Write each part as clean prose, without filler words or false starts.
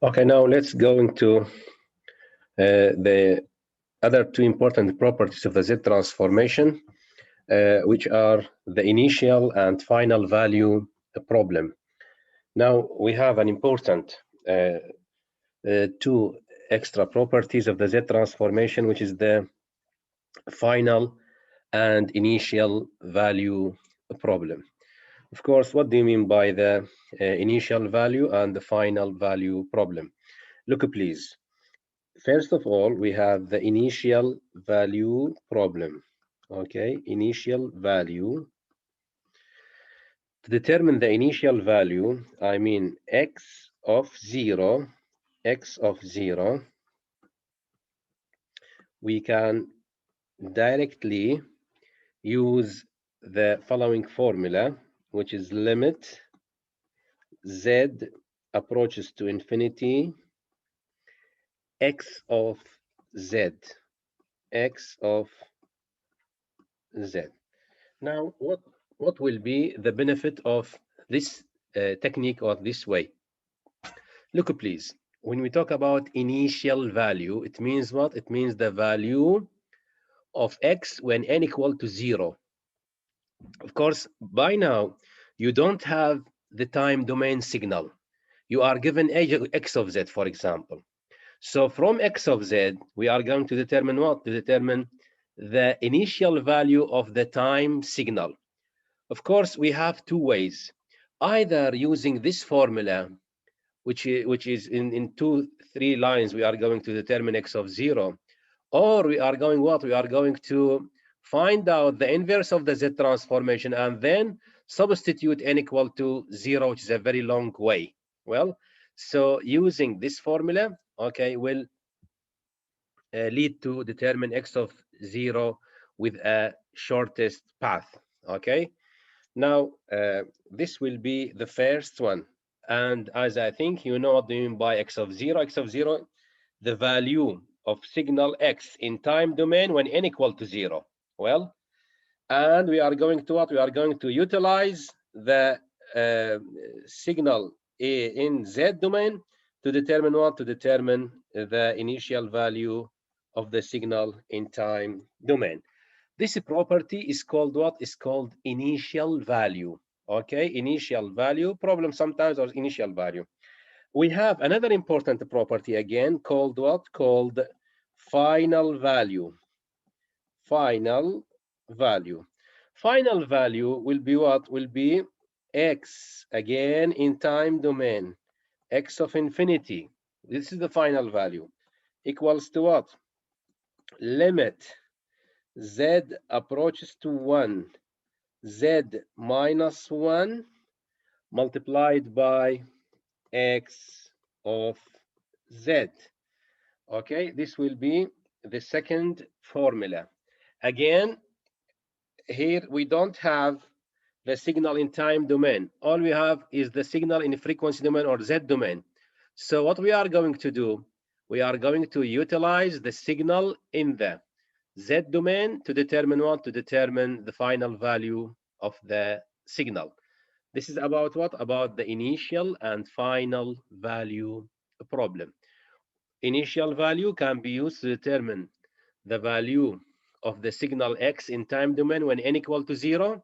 Okay, now let's go into the other two important properties of the Z transformation, which are the initial and final value problem. Now we have an important two extra properties of the Z transformation, which is the final and initial value problem. Of course, what do you mean by the initial value and the final value problem? Look, please. First of all, we have the initial value problem. Okay, initial value. To determine the initial value, I mean x of 0, we can directly use the following formula, which is limit z approaches to infinity x of z. Now, what will be the benefit of this technique or this way? Look, please. When we talk about initial value, it means what? It means the value of x when n equal to 0. Of course, by now, you don't have the time domain signal. You are given x of z, for example. So from x of z, we are going to determine what? To determine the initial value of the time signal. Of course, we have two ways. Either using this formula, which is in 3 lines, we are going to determine x of 0, or we are going what? We are going to find out the inverse of the Z transformation and then substitute n equal to 0, which is a very long way. Well, so using this formula, okay, will lead to determine x of 0 with a shortest path. Okay, now this will be the first one. And as I think you know what I mean by x of 0. X of 0, the value of signal x in time domain when n equal to 0. Well, and we are going to what? We are going to utilize the signal in z domain to determine what? To determine the initial value of the signal in time domain. This property is called what? Is called initial value. Okay, initial value problem sometimes, or initial value. We have another important property again called what? Called final value. Final value. Final value will be what? Will be x again in time domain. X of infinity. This is the final value. Equals to what? Limit z approaches to 1. Z minus 1 multiplied by x of z. Okay, this will be the second formula. Again, here we don't have the signal in time domain. All we have is the signal in frequency domain or z domain. So what we are going to do, we are going to utilize the signal in the z domain to determine what? To determine the final value of the signal. This is about what? About the initial and final value problem. Initial value can be used to determine the value of the signal x in time domain when n equal to 0.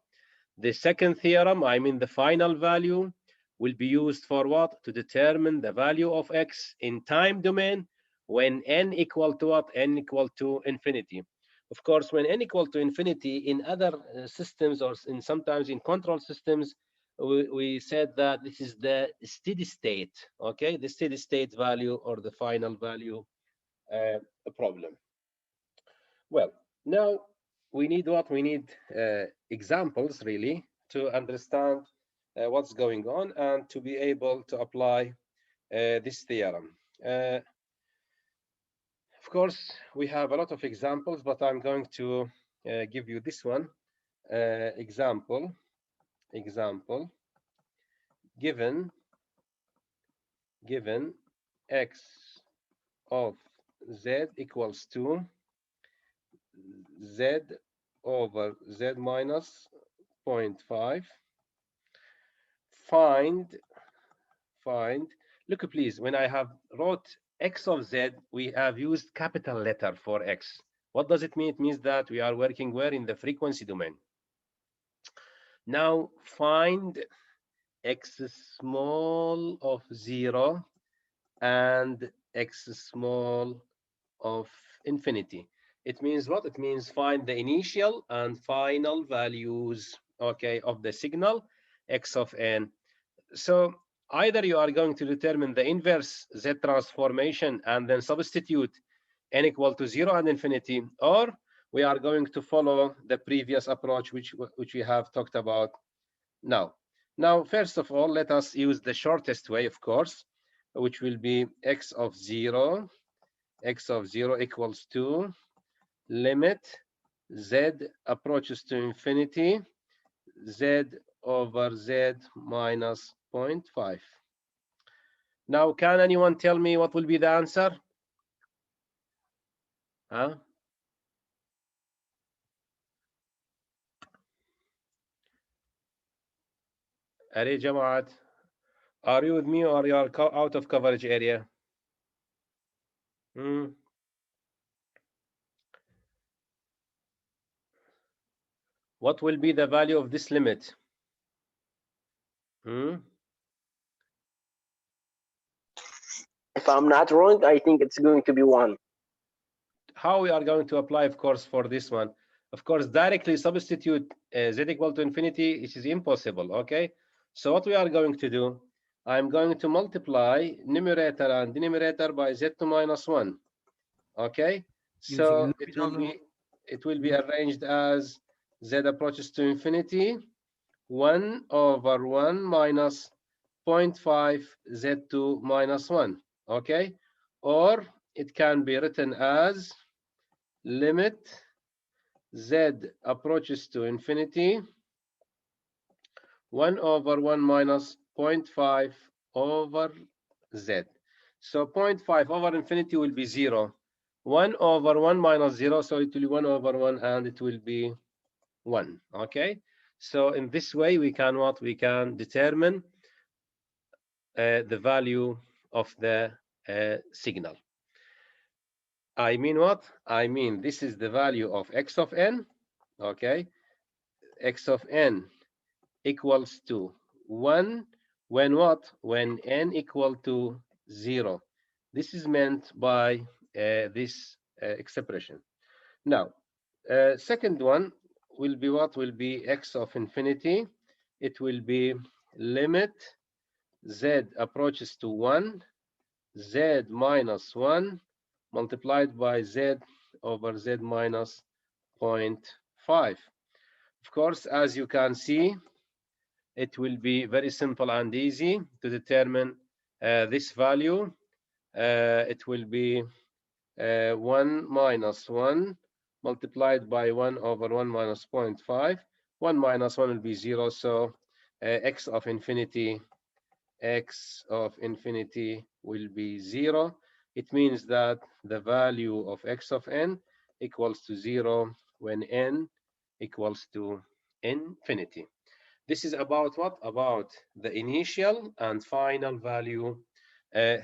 The second theorem, I mean the final value, will be used for what? To determine the value of x in time domain when n equal to what? N equal to infinity. Of course, when n equal to infinity, in other systems or sometimes in control systems, we said that this is the steady state, okay? The steady state value or the final value problem. Well, now we need what? We need examples really to understand what's going on and to be able to apply this theorem. Of course, we have a lot of examples, but I'm going to give you this one example. Given x of z equals to z over z minus 0.5. Find. Look, please, when I have wrote x of z, we have used capital letter for x. What does it mean? It means that we are working where? In the frequency domain. Now find x small of 0 and x small of infinity. It means what? It means find the initial and final values, okay, of the signal x of n. So either you are going to determine the inverse Z transformation and then substitute n equal to 0 and infinity, or we are going to follow the previous approach which we have talked about now. Now, first of all, let us use the shortest way, of course, which will be x of 0 equals to limit z approaches to infinity z over z minus 0.5. Now, can anyone tell me what will be the answer? Huh? Are Jamaat, are you with me or you are out of coverage area? What will be the value of this limit? If I'm not wrong, I think it's going to be 1. How we are going to apply, of course, for this one? Of course, directly substitute z equal to infinity, it is impossible, okay? So what we are going to do, I'm going to multiply numerator and denominator by z to minus 1, okay? So it will be arranged as z approaches to infinity, 1 over 1 minus 0.5 z2 minus 1, okay? Or it can be written as limit z approaches to infinity, 1 over 1 minus 0.5 over z. So 0.5 over infinity will be 0. 1 over 1 minus 0, so it will be 1 over 1 and it will be 1, okay? So in this way, we can what? We can determine the value of the signal. I mean what? I mean this is the value of x of n, okay? X of n equals to 1 when what? When n equal to 0. This is meant by this expression. Now, second one will be what? Will be x of infinity. It will be limit z approaches to 1, z minus 1 multiplied by z over z minus 0.5. Of course, as you can see, it will be very simple and easy to determine this value. It will be 1 minus 1 multiplied by 1 over 1 minus 0.5. 1 minus 1 will be 0, so x of infinity will be 0. It means that the value of x of n equals to 0 when n equals to infinity. This is about what? About the initial and final value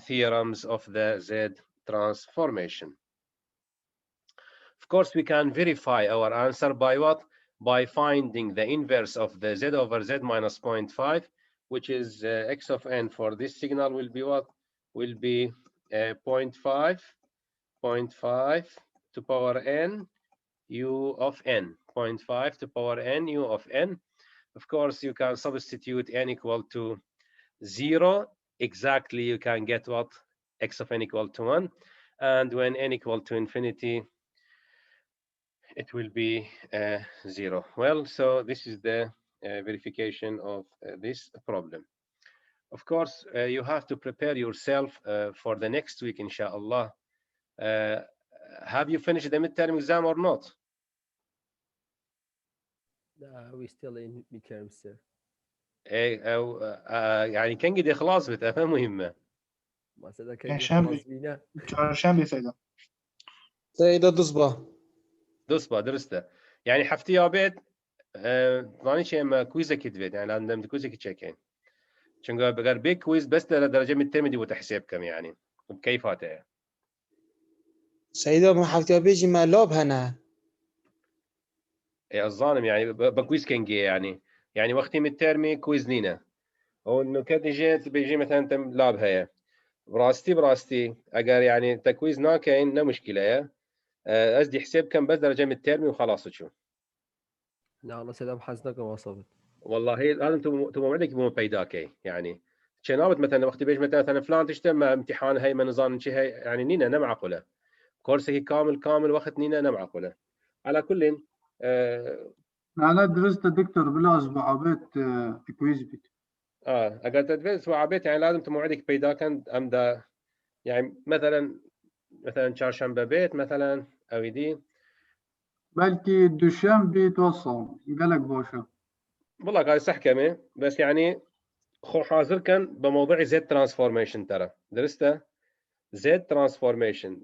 theorems of the Z transformation. Of course, we can verify our answer by what? By finding the inverse of the Z over Z minus 0.5, which is x of n for this signal will be what? Will be 0.5 to power n u of n. 0.5 to power n u of n. Of course, you can substitute n equal to 0. Exactly, you can get what? X of n equal to 1. And when n equal to infinity, it will be 0. Well, so this is the verification of this problem. Of course, you have to prepare yourself for the next week, inshallah. Have you finished the midterm exam or not? We still in midterm, sir. يعني كان قد خلاص بتبقى مهمة. ما صدق كان خلاص بينا. چهارشنبه سيدا. سيدا دزبا درسته. يعني حفتي يابد ظاني شيء ما كويزة كتبت يعني عندنا كويزة كتشكين. چونگا بگر بی كويز بس در درجة midterm دي وتحسب كم يعني. وبكيف هاته؟ سيدا ما حفتي بيجي ما لوب هنا. الظالم يعني بكويز كنجي يعني وقتي midterm كويز نينا. أو إنه كده جيت بيجي مثلا تم لاب هي. براستي اگر يعني تكويز ناكاين نا مشكله ازدي حساب كم بس درجه من الترمي وخلاص شو نعم سيدام حزنك ما صبت والله هذا انتم موعدك بمو بيداكي يعني شنابت مثلا وقت بيج مثلا فلان تشتم امتحان هي من نظام شي هي يعني نينا انا معقوله كورسك كامل وقت نينا انا معقوله على كل أنا درست دكتور بلا أسبوع بيت كويز بيت اگر تدرس وعبيت يعني لازم تموعدك بيداكن ام دا يعني مثلا چهارشنبه بيت مثلا او دي بلكي دوشنبه توصل قالك باشا والله قاعد صح كمان بس يعني خو حاضر كان بموضوع زد ترانسفورميشن ترى درسته زد ترانسفورميشن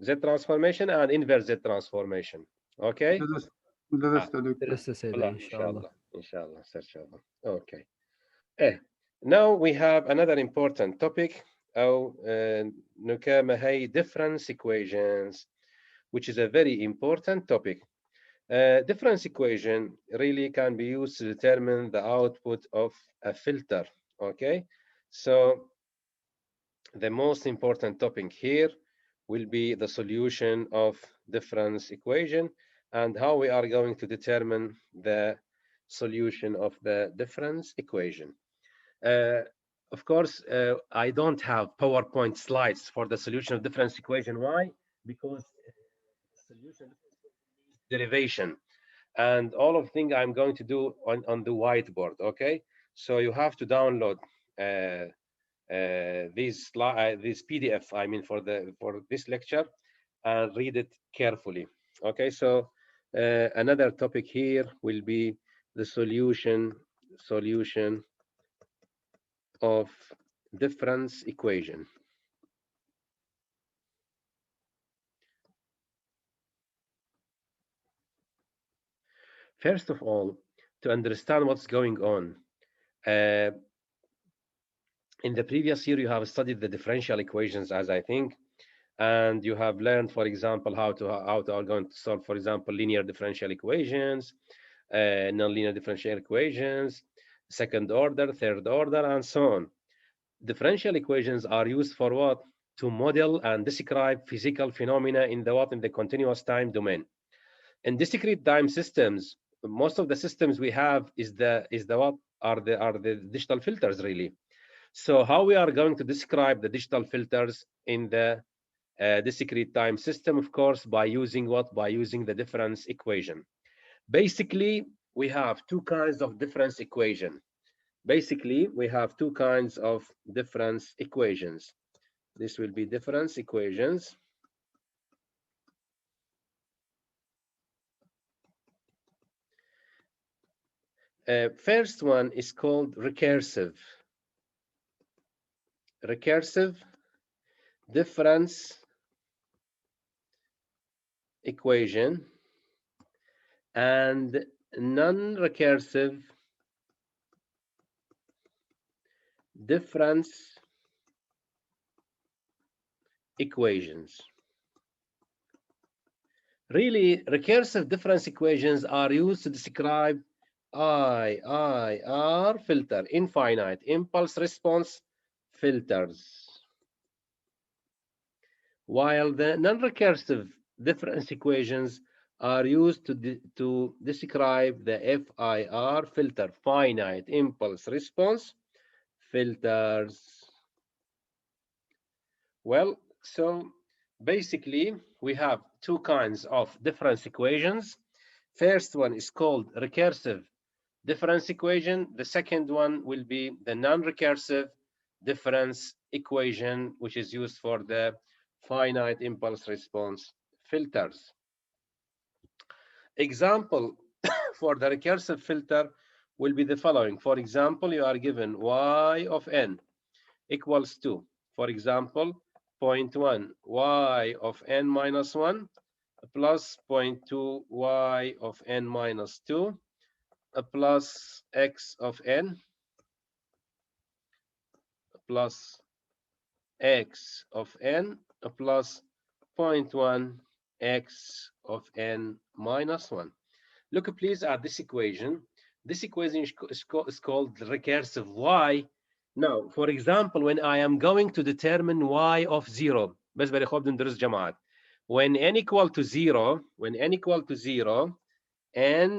and inverse Z transformation اوكي درست دكتور درست سيدي إن شاء الله ان شاء الله اوكي now we have another important topic او نكامة هي difference equations which is a very important topic. Difference equation really can be used to determine the output of a filter. Okay, so the most important topic here will be the solution of difference equation and how we are going to determine the solution of the difference equation. Of course, I don't have PowerPoint slides for the solution of difference equation. Why? Because solution derivation and all of things I'm going to do on the whiteboard. Okay, so you have to download this PDF. I mean for this lecture and read it carefully. Okay, so another topic here will be the solution of difference equation. First of all, to understand what's going on, in the previous year you have studied the differential equations, as I think, and you have learned, for example, how to are going to solve, for example, linear differential equations, nonlinear differential equations, second order, third order, and so on. Differential equations are used for what? To model and describe physical phenomena in the continuous time domain. In discrete time systems, most of the systems we have is the what are the digital filters really. So how we are going to describe the digital filters in the discrete time system, of course, by using what? By using the difference equation. Basically, we have two kinds of difference equation. Basically, we have two kinds of difference equations. This will be difference equations. First one is called recursive difference equation and non-recursive difference equations. Really, recursive difference equations are used to describe IIR filter, infinite impulse response filters, while the non-recursive difference equations are used to describe the FIR filter, finite impulse response filters. Well, so basically we have two kinds of difference equations. First one is called recursive difference equation. The second one will be the non-recursive difference equation, which is used for the finite impulse response filters. Example for the recursive filter will be the following. For example, you are given y of n equals to, for example, 0.1 y of n minus 1 plus 0.2 y of n minus 2 plus x of n plus x of n plus 0.1 x of n minus 1. Look please at this equation. This equation is called recursive. Why? Now, for example, when I am going to determine y of 0, بس بناخد ندرس جماعات. When n equal to 0, n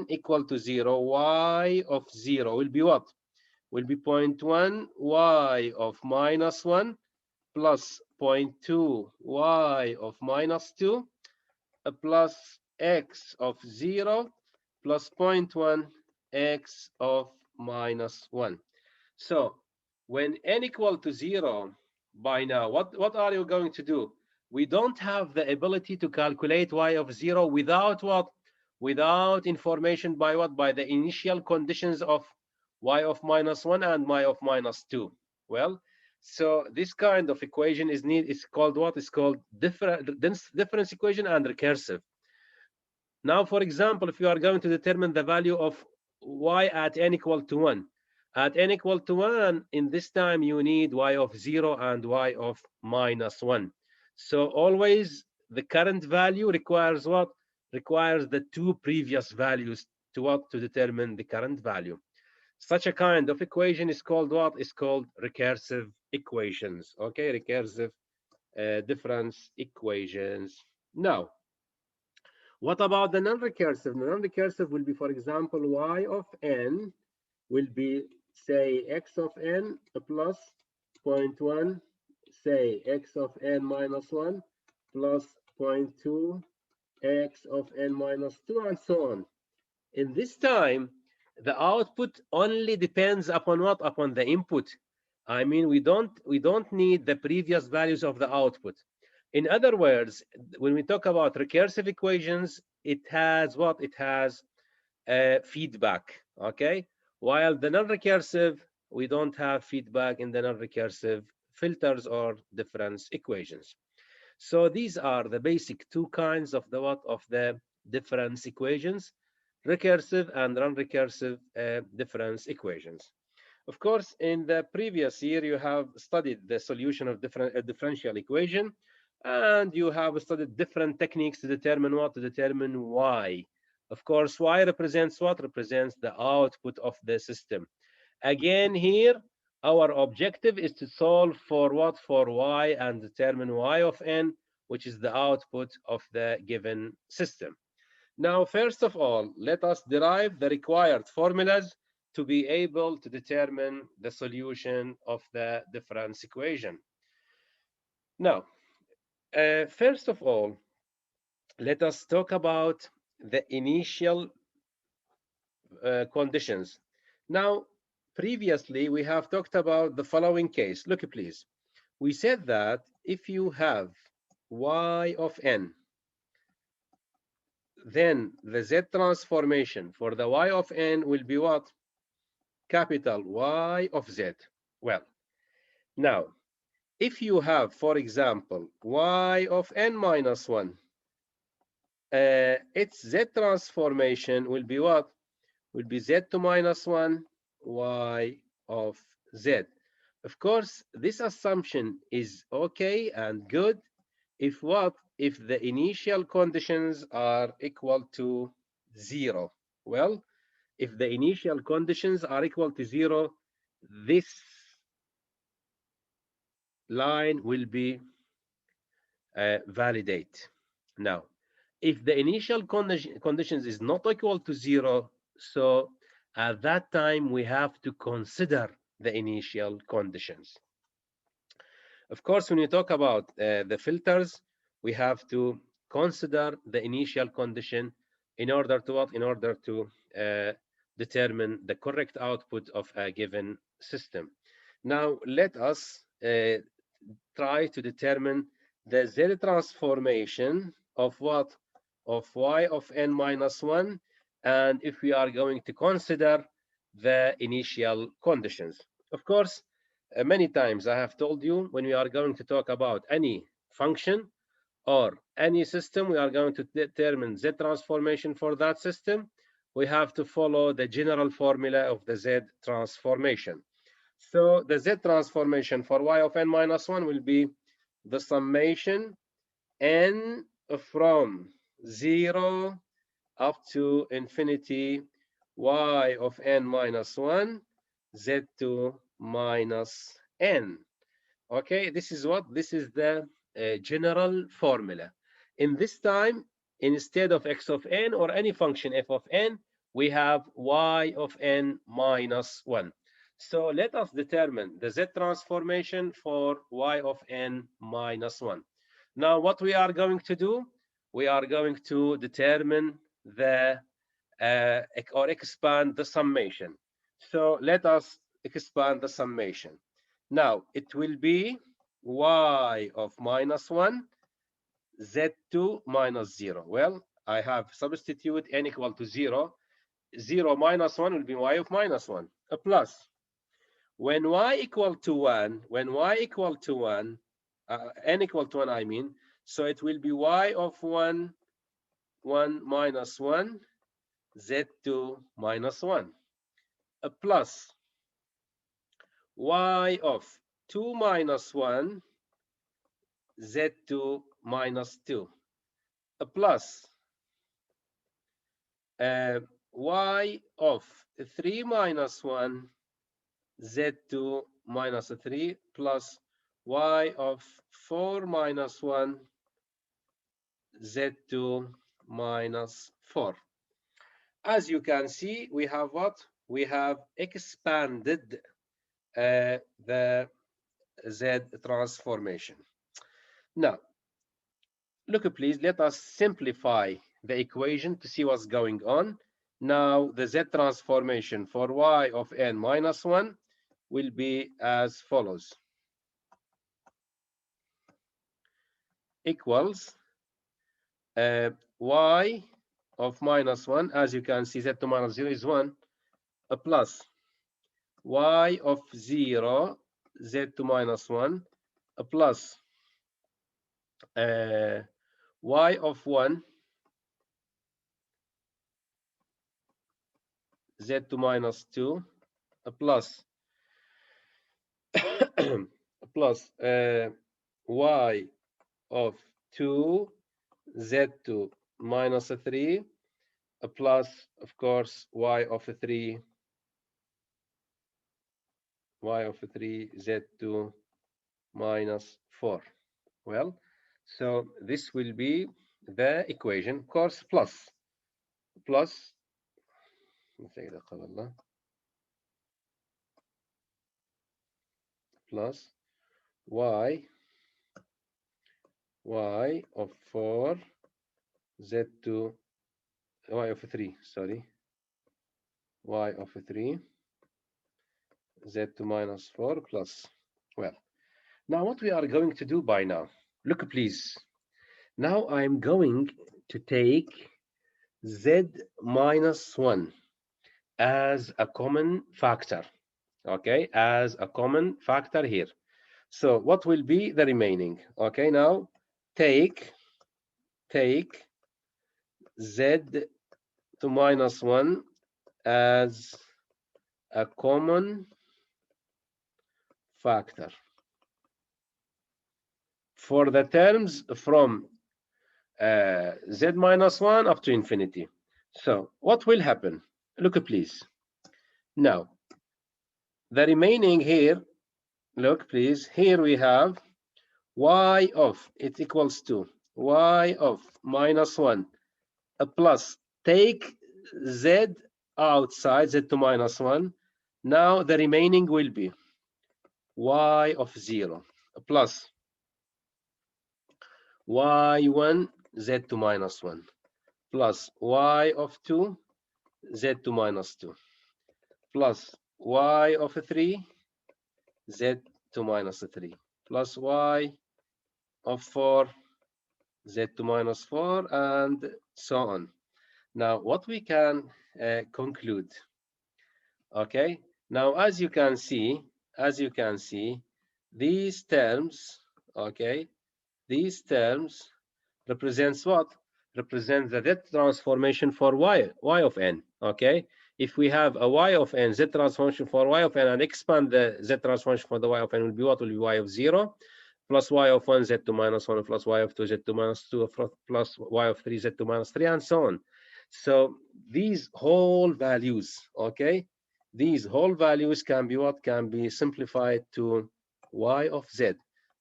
equal to 0, y of 0 will be what? Will be 0.1 y of minus 1 plus 0.2 y of minus 2 plus x of 0 plus 0.1 x of minus 1. So when n equal to 0, by now, what are you going to do? We don't have the ability to calculate y of 0 without what? Without information by what? By the initial conditions of y of minus 1 and y of minus 2. Well, so this kind of equation is called what? Is called difference equation and recursive. Now, for example, if you are going to determine the value of y at n equal to 1, at n equal to 1, in this time you need y of 0 and y of minus 1. So always the current value requires what? Requires the two previous values to what? To determine the current value. Such a kind of equation is called what? Is called recursive equations. Okay, recursive difference equations. Now, what about the non-recursive? The non-recursive will be, for example, y of n will be, say, x of n plus 0.1, say, x of n minus 1 plus 0.2 x of n minus 2, and so on. In this time, the output only depends upon what? Upon the input. I mean, we don't need the previous values of the output. In other words, when we talk about recursive equations, it has what? It has feedback, okay? While the non-recursive, we don't have feedback in the non-recursive filters or difference equations. So these are the basic two kinds of the what? Of the difference equations, recursive and non-recursive difference equations. Of course, in the previous year, you have studied the solution of differential equation, and you have studied different techniques to determine what? To determine y. Of course, y represents what? Represents the output of the system. Again, here, our objective is to solve for what? For y and determine y of n, which is the output of the given system. Now, first of all, let us derive the required formulas to be able to determine the solution of the difference equation. Now, first of all, let us talk about the initial conditions. Now, previously, we have talked about the following case. Look, please. We said that if you have y of n, then the z transformation for the y of n will be what? Capital Y of z. Well, now, if you have, for example, y of n minus 1, its z transformation will be what? Will be z to minus 1 y of z. Of course, this assumption is okay and good if what? If the initial conditions are equal to 0. Well, if the initial conditions are equal to 0, this line will be validate. Now, if the initial conditions is not equal to 0, so at that time we have to consider the initial conditions. Of course, when you talk about the filters, we have to consider the initial condition in order to what? In order to determine the correct output of a given system. Now, let us try to determine the z transformation of what? Of y of n minus 1, and if we are going to consider the initial conditions. Of course, many times I have told you, when we are going to talk about any function or any system, we are going to determine z transformation for that system. We have to follow the general formula of the z transformation. So the z transformation for y of n minus 1 will be the summation n from 0 up to infinity y of n minus 1 z to minus n. Okay, this is what? This is the general formula. In this time, instead of x of n or any function f of n, we have y of n minus 1. So let us determine the z transformation for y of n minus 1. Now, what we are going to do, we are going to determine the or expand the summation. So let us expand the summation. Now, it will be y of minus 1, z2 minus 0. Well, I have substitute n equal to 0. 0 minus 1 will be y of minus 1, a plus. When y equal to 1, when y equal to 1, n equal to 1, I mean, so it will be y of 1, 1 minus 1, z2 minus 1, a plus y of 2 minus 1, z2 minus 2, a plus y of 3 minus 1, z2 minus 3, plus y of 4 minus 1, z2 minus 4. As you can see, we have what? We have expanded the z transformation. Now, look, please, let us simplify the equation to see what's going on. Now, the z transformation for y of n minus 1 will be as follows. Equals y of minus 1, as you can see, z2 minus 0 is 1, a plus y of 0, z2 minus 1, a plus y of 1, z2 minus 2, a plus plus y of 2, z2 minus 3, a plus, of course, y of 3, z2 minus 4. Well, so this will be the equation, of course, plus y of 4, z2, y of 3, sorry, y of 3, z2 minus 4 plus. Well, now what we are going to do by now, look please, now I'm going to take z minus 1 as a common factor, okay, as a common factor here. So what will be the remaining? Okay, now take z to minus 1 as a common factor for the terms from z minus 1 up to infinity. So what will happen? Look please. Now the remaining here, look please, here we have y of, it equals to y of minus 1, a plus, take z outside, z to minus 1. Now the remaining will be y of 0, a plus y1, z to minus 1, plus y of 2, z to minus 2, plus y of 3, z to minus 3, plus y of 4, z to minus 4, and so on. Now what we can conclude, okay, now as you can see, these terms, okay, these terms represents what? Represent the z transformation for y of n, okay? If we have a y of n, z transformation for y of n, and expand the z transformation for the y of n will be what? Will be y of 0, plus y of 1, z to minus 1, plus y of 2, z to minus 2, plus y of 3, z to minus 3, and so on. So these whole values, okay, these whole values can be what? Can be simplified to y of z.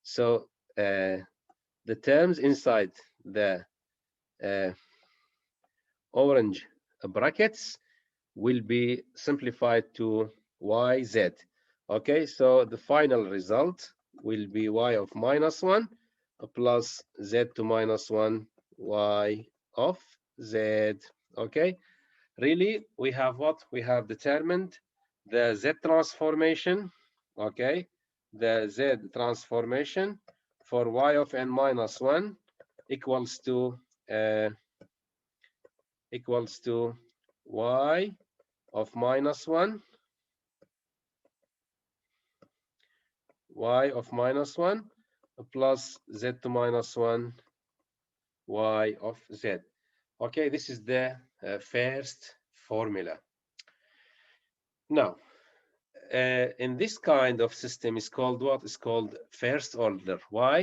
So the terms inside the orange brackets will be simplified to yz. Okay, so the final result will be y of -1 plus z to -1 y of z. Okay, really we have what? We have determined the z transformation. Okay, the z transformation for y of n -1 equals to y of -1, y of -1 plus z to -1 y of z. Okay, this is the first formula. Now, in this kind of system is called what? Is called first order. Why?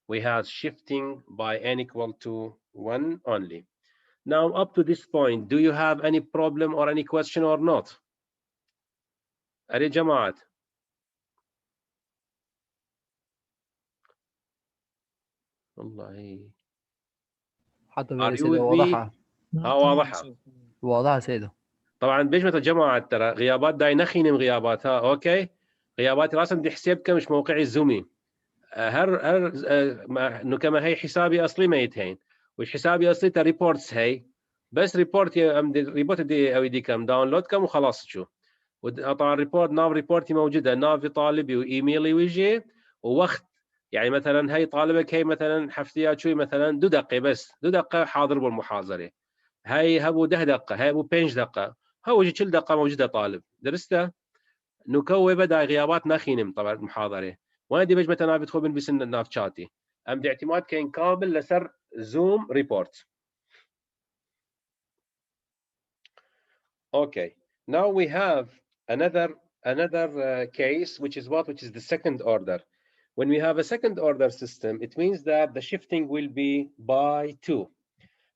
We have shifting by n equal to 1 only. Now, up to this point, do you have any problem or any question or not? أري جماعة. والله. حتى Are بين you سيدة with me؟ واضحة واضحة. واضحة سيدة. طبعا بيجمة الجماعة ترى غيابات داي نخينم غياباتها. اوكي غيابات راسا دي حسابك مش موقعي الزومي هر انه كما هي حسابي اصلي ما يتهين وش حسابي اصلي تا ريبورتس هي بس ريبورت ريبورت دي او دي كم داونلود كم وخلاص شو طبعا ريبورت ناف ريبورتي موجوده نافي طالبي وايميلي ويجي ووقت يعني مثلا هي طالبك هي مثلا حفتيات شوي مثلا 2 دقيقه بس 2 دقيقه حاضر بالمحاضره هاي هبو 10 دقه هاي ابو 5 دقه هو جي كل دقه موجوده طالب درسته نكوي بدا غيابات ناخينم طبعا المحاضره وانا دي بجمه انا بدخل من بسن الناف شاتي ام دي اعتماد كان كامل لسر زوم ريبورت. Okay, now we have another case which is what? Which is the second order. When we have a second order system, it means that the shifting will be by 2.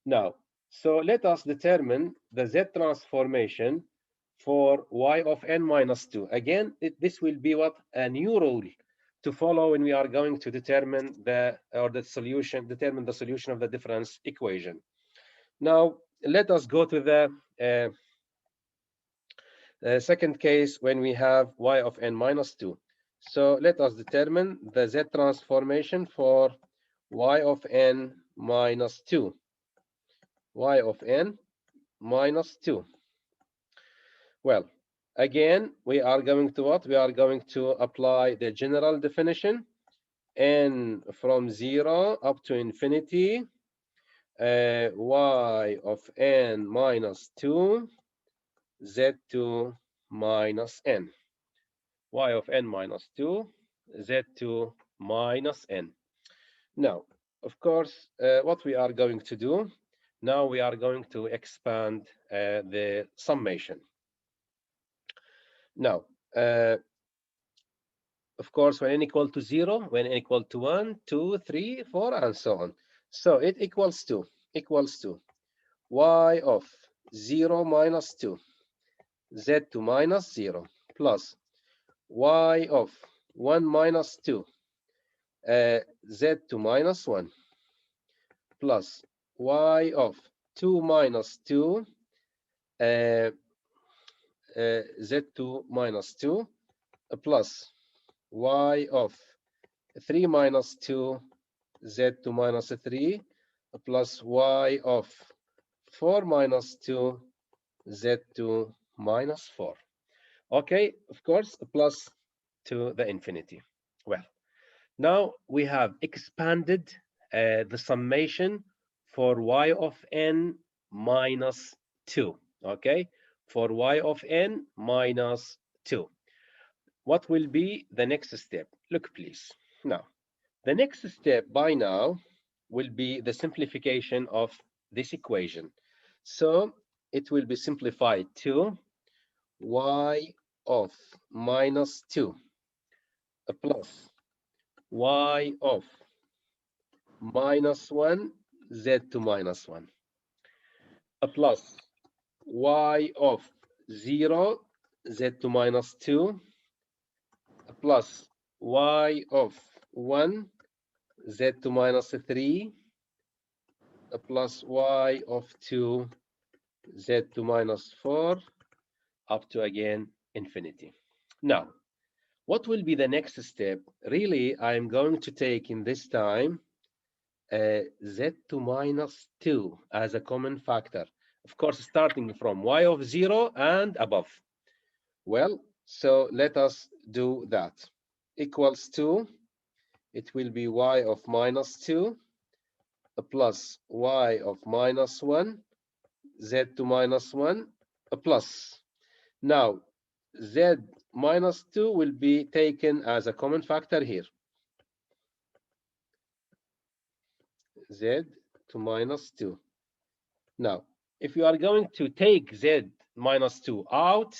Now, so let us determine the z transformation for y of n minus 2. Again, this will be what? A new rule to follow when we are going to determine determine the solution of the difference equation. Now, let us go to the second case when we have y of n minus 2. So let us determine the z transformation for y of n minus 2. Y of n minus 2. Well, again, we are going to what? We are going to apply the general definition n from 0 up to infinity y of n minus 2 z2 minus n. Y of n minus 2 z2 minus n. Now, of course, what we are going to do, now we are going to expand the summation. Now, of course, when n equal to 0, when n equal to 1, 2, 3, 4, and so on. So it equals to y of 0 minus 2 z2 minus 0 plus y of 1 minus 2 z2 minus 1 plus y of 2 minus 2 z2 minus 2 plus y of 3 minus 2 z2 minus 3 plus y of 4 minus 2 z2 minus 4. Okay, of course, plus to the infinity. Well, now we have expanded the summation for y of n minus 2. Okay, for y of n minus 2. What will be the next step? Look, please. Now, the next step by now will be the simplification of this equation. So it will be simplified to y of minus 2 plus y of minus 1 z2 minus 1 plus y of 0 z to minus 2 plus y of 1 z to minus 3 plus y of 2 z to minus 4 up to again infinity. Now, what will be the next step? Really, I'm going to take in this time z to minus 2 as a common factor. Of course, starting from y of 0 and above. Well, so let us do that. Equals to, it will be y of minus 2 plus y of minus 1, z to minus 1 plus. Now, z minus 2 will be taken as a common factor here. Z to minus 2. Now, if you are going to take z minus 2 out,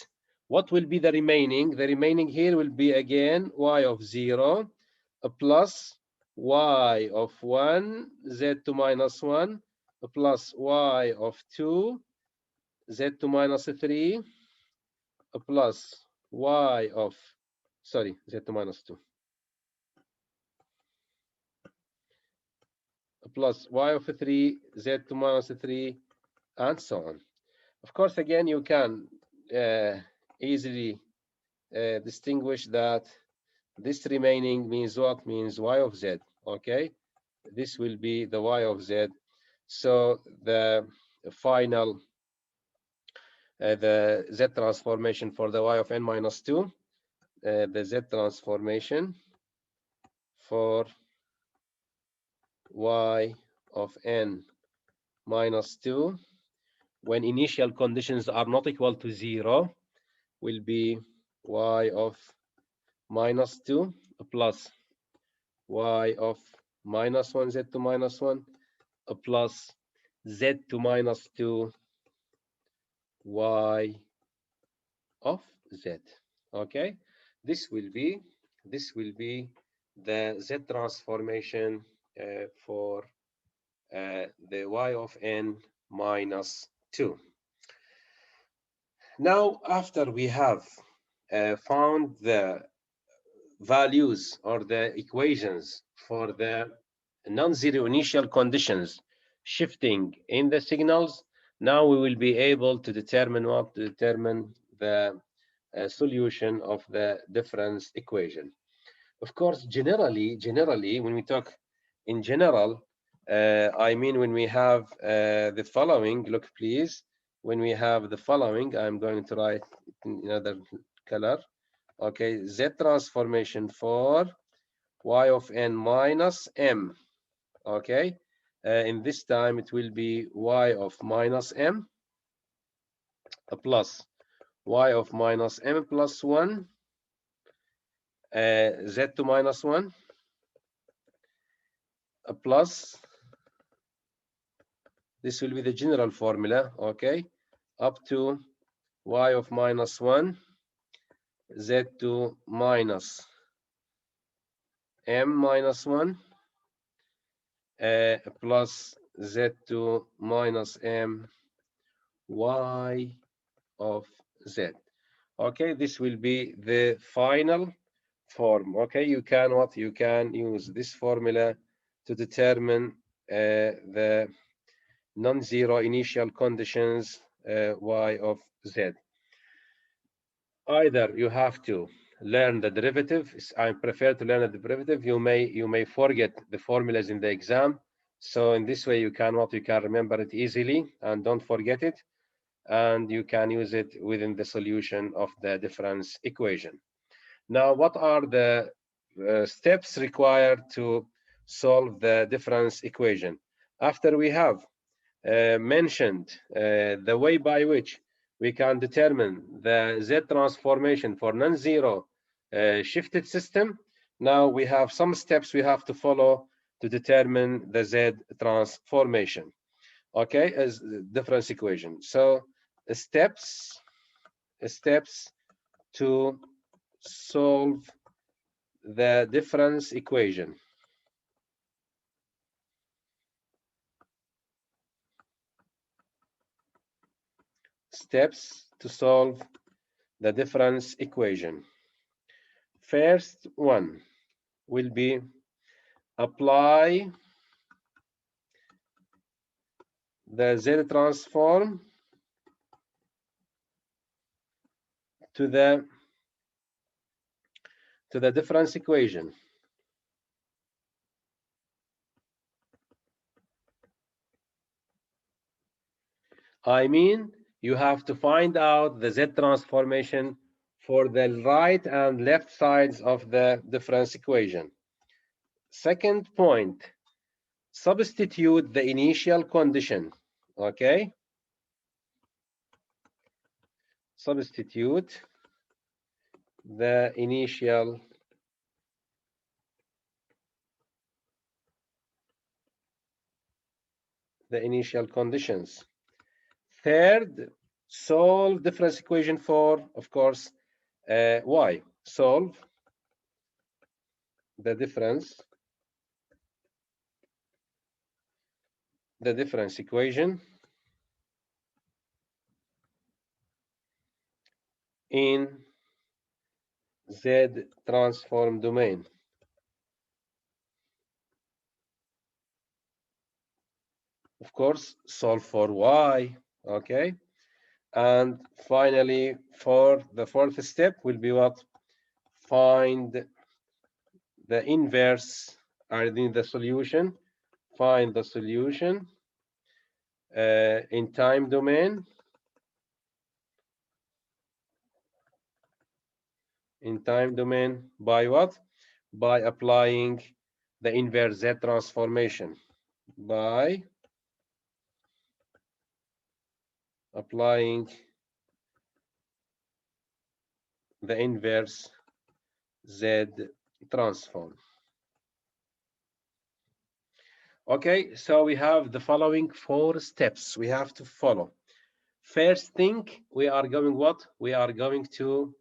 what will be the remaining? The remaining here will be again y of 0 plus y of 1, z to minus 1 plus y of 2, z to minus 3 plus y of, sorry, z to minus 2 plus y of 3, z to minus 3, and so on. Of course, again, you can easily distinguish that this remaining means what? Means y of z, okay? This will be the y of z. So the final, the z transformation for the y of n minus 2, the z transformation for y of n minus 2 when initial conditions are not equal to 0 will be y of minus 2 plus y of minus 1 z to minus 1 plus z to minus 2 y of z. Okay, this will be the z transformation for the y of n minus 2. Now, after we have found the values or the equations for the non-zero initial conditions shifting in the signals, now we will be able to determine what? To determine the solution of the difference equation. Of course, generally, when we talk in general, I mean when we have the following, look please, when we have the following, I'm going to write in another color. Okay, z transformation for y of n minus m. Okay, in this time it will be y of minus m plus y of minus m plus 1, z to minus 1 plus, this will be the general formula, okay, up to y of minus 1, z to minus m minus 1, plus z to minus m y of z. Okay, this will be the final form. Okay, you can what? You can use this formula to determine the non-zero initial conditions y of z. Either you have to learn the derivative. I prefer to learn the derivative. You may forget the formulas in the exam. So in this way, you can remember it easily and don't forget it, and you can use it within the solution of the difference equation. Now, what are the steps required to solve the difference equation? After we have mentioned the way by which we can determine the z transformation for non-zero shifted system, now we have some steps we have to follow to determine the z transformation, okay, as difference equation. So steps to solve the difference equation. Steps to solve the difference equation. First one will be apply the Z transform to the difference equation. I mean, you have to find out the Z transformation for the right and left sides of the difference equation. Second point, substitute the initial condition. Okay, substitute the initial conditions. Third, solve difference equation for, of course, y. Solve the difference equation in Z transform domain. Of course, solve for y. Okay, and finally, for the fourth step will be what? Find the inverse, in the solution. Find the solution in time domain. In time domain by what? By applying the inverse Z transformation. By applying the inverse Z transform. Okay, so we have the following 4 steps we have to follow. First thing, we are going what? We are going to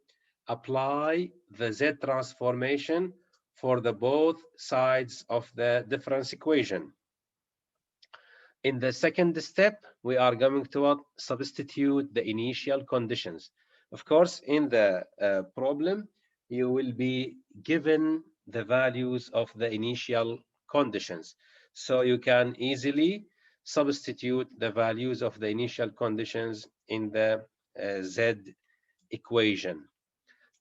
apply the Z transformation for the both sides of the difference equation. In the second step, we are going to what? Substitute the initial conditions. Of course, in the problem, you will be given the values of the initial conditions. So you can easily substitute the values of the initial conditions in the Z equation.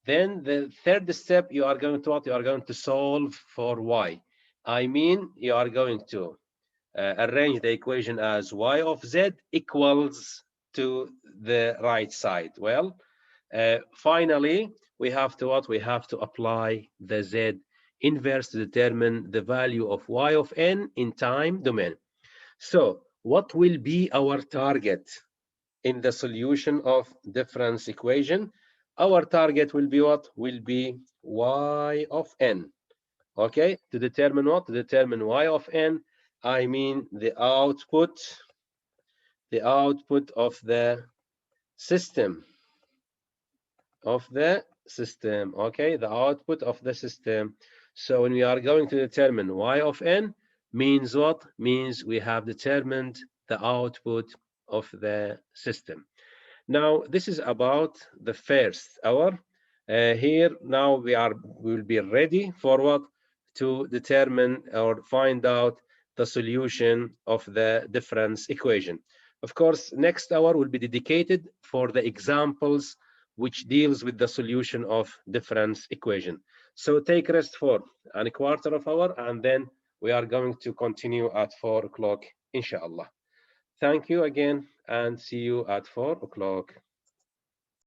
Then the third step, you are going to what? You are going to solve for y. I mean, you are going to arrange the equation as y of z equals to the right side. Well, finally, we have to what? We have to apply the z inverse to determine the value of y of n in time domain. So what will be our target in the solution of difference equation? Our target will be what? Will be y of n. Okay, to determine what? To determine y of n, I mean the output of the system. Okay, the output of the system. So when we are going to determine y of n, means what? Means we have determined the output of the system. Now this is about the first hour. Here now we will be ready for what? To determine or find out the solution of the difference equation. Of course, next hour will be dedicated for the examples which deals with the solution of difference equation. So take rest for a quarter of hour, and then we are going to continue at 4 o'clock, inshallah. Thank you again, and see you at 4 o'clock.